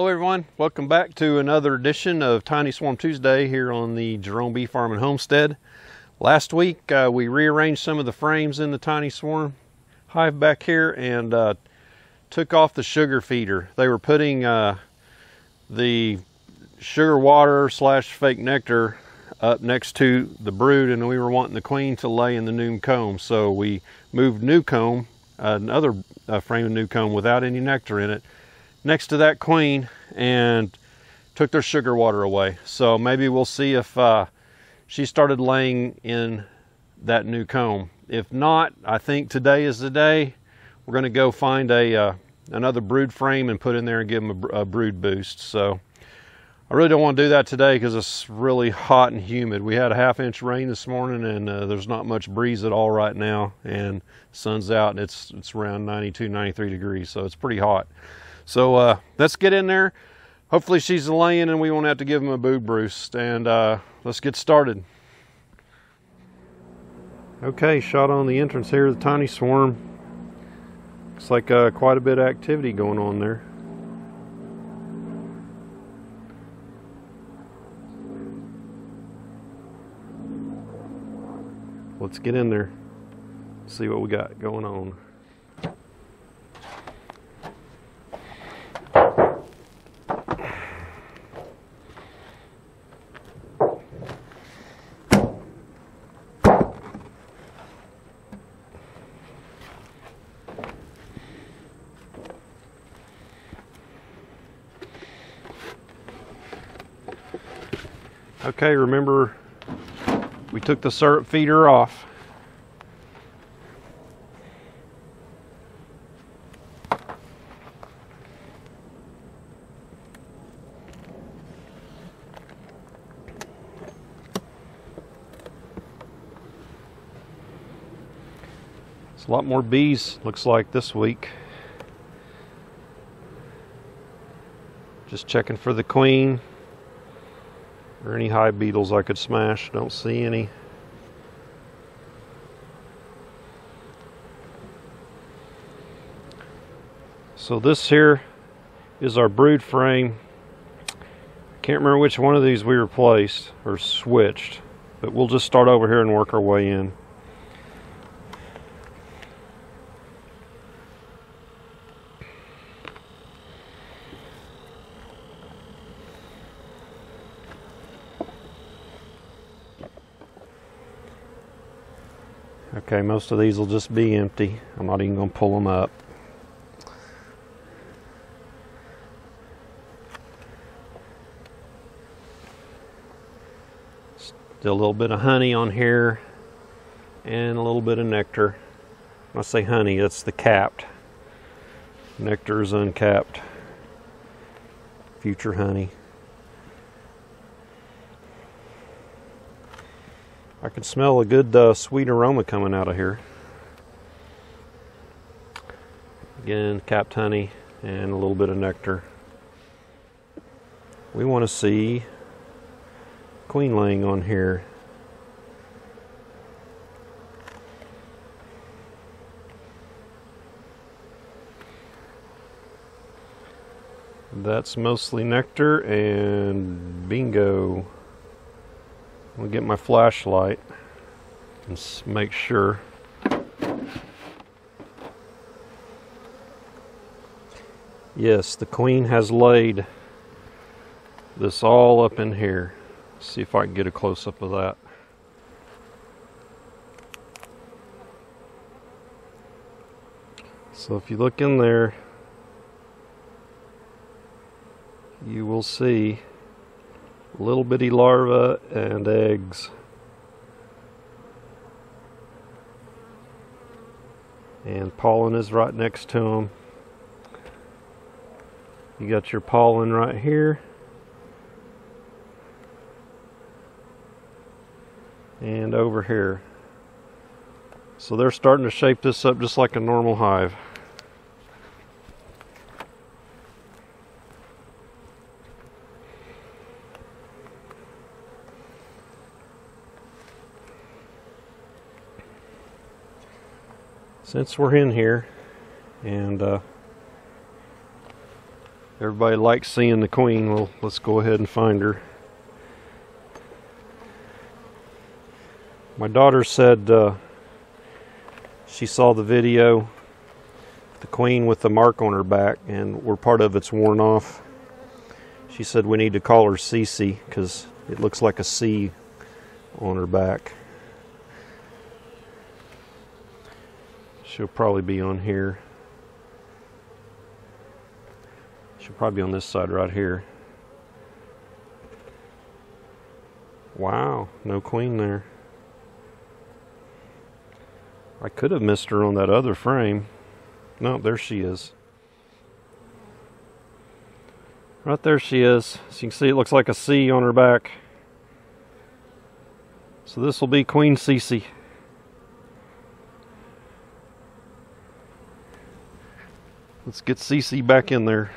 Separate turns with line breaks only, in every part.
Hello everyone, welcome back to another edition of Tiny Swarm Tuesday here on the Jerome Bee Farm and Homestead. Last week we rearranged some of the frames in the Tiny Swarm hive back here and took off the sugar feeder. They were putting the sugar water / fake nectar up next to the brood, and we were wanting the queen to lay in the new comb. So we moved new comb, another frame of new comb without any nectar in it, next to that queen and took their sugar water away. So maybe we'll see if she started laying in that new comb. If not, I think today is the day. We're going to go find another brood frame and put in there and give them a brood boost. So I really don't want to do that today because it's really hot and humid. We had a ½ inch rain this morning, and there's not much breeze at all right now, and the sun's out and it's around 92, 93 degrees, so it's pretty hot. So let's get in there. Hopefully she's laying and we won't have to give them a brood boost, and let's get started. Okay, shot on the entrance here of the Tiny Swarm. Looks like quite a bit of activity going on there. Let's get in there, see what we got going on. Okay, remember we took the syrup feeder off. There's a lot more bees, looks like, this week. Just checking for the queen or any hive beetles I could smash. Don't see any. So this here is our brood frame. Can't remember which one of these we replaced or switched, but we'll just start over here and work our way in. Okay, most of these will just be empty. I'm not even going to pull them up. Still a little bit of honey on here and a little bit of nectar. When I say honey, that's the capped. Nectar is uncapped. Future honey. I can smell a good sweet aroma coming out of here. Again, capped honey and a little bit of nectar. We want to see queen laying on here. That's mostly nectar, and bingo. I'll get my flashlight and make sure. Yes, the queen has laid this all up in here. See if I can get a close-up of that. So if you look in there, you will see little bitty larvae and eggs. And pollen is right next to them. You got your pollen right here. And over here. So they're starting to shape this up just like a normal hive. Since we're in here and got Everybody likes seeing the queen. Well, let's go ahead and find her. My daughter said she saw the video, the queen with the mark on her back, and where part of it's worn off. She said we need to call her Cece because it looks like a C on her back. She'll probably be on here. She'll probably be on this side right here. Wow, no queen there. I could have missed her on that other frame. No, there she is. Right there she is. So you can see it looks like a C on her back. So this will be Queen Cece. Let's get Cece back in there.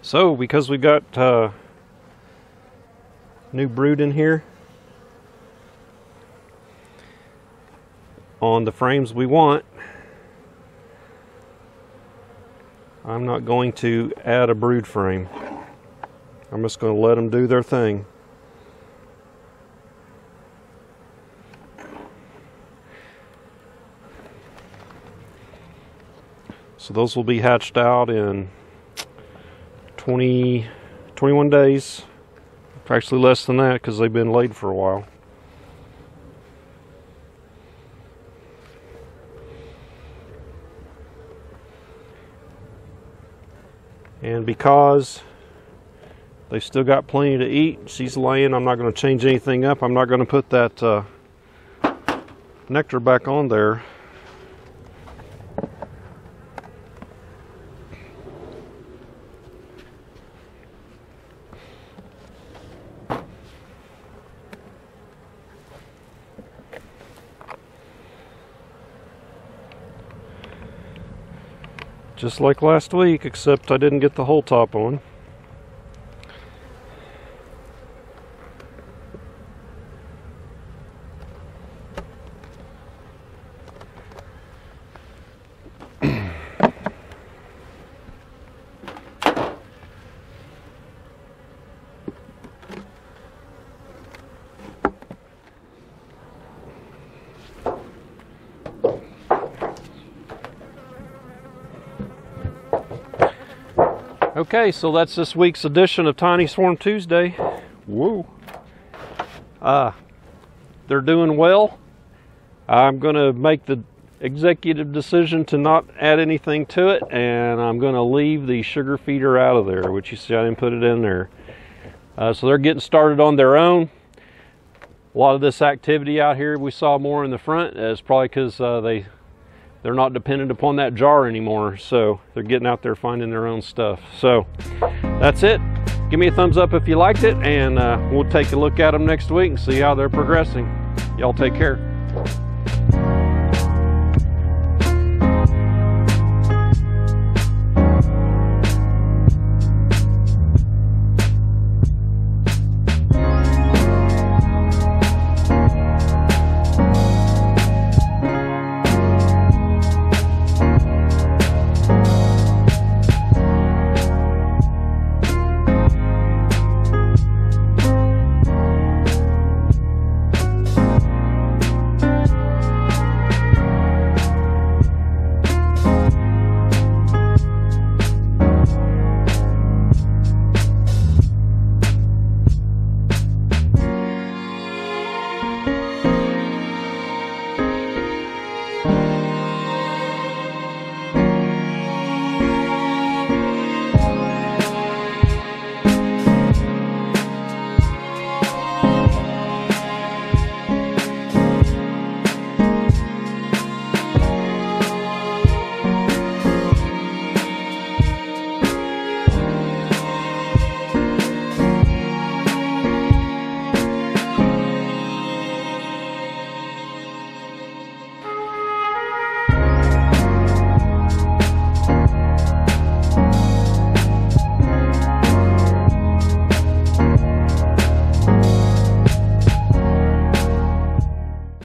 So, because we got new brood in here on the frames we want, I'm not going to add a brood frame. I'm just going to let them do their thing. So those will be hatched out in 21 days. Actually less than that because they've been laid for a while. And because they've still got plenty to eat, she's laying, I'm not going to change anything up. I'm not going to put that nectar back on there. Just like last week, except I didn't get the whole top on. Okay, so that's this week's edition of Tiny Swarm Tuesday. Whoa. They're doing well. I'm going to make the executive decision to not add anything to it, and I'm going to leave the sugar feeder out of there, which you see I didn't put it in there. So they're getting started on their own. A lot of this activity out here we saw more in the front is probably because they're not dependent upon that jar anymore, so they're getting out there finding their own stuff. So that's it. Give me a thumbs up if you liked it, and we'll take a look at them next week and see how they're progressing. Y'all take care.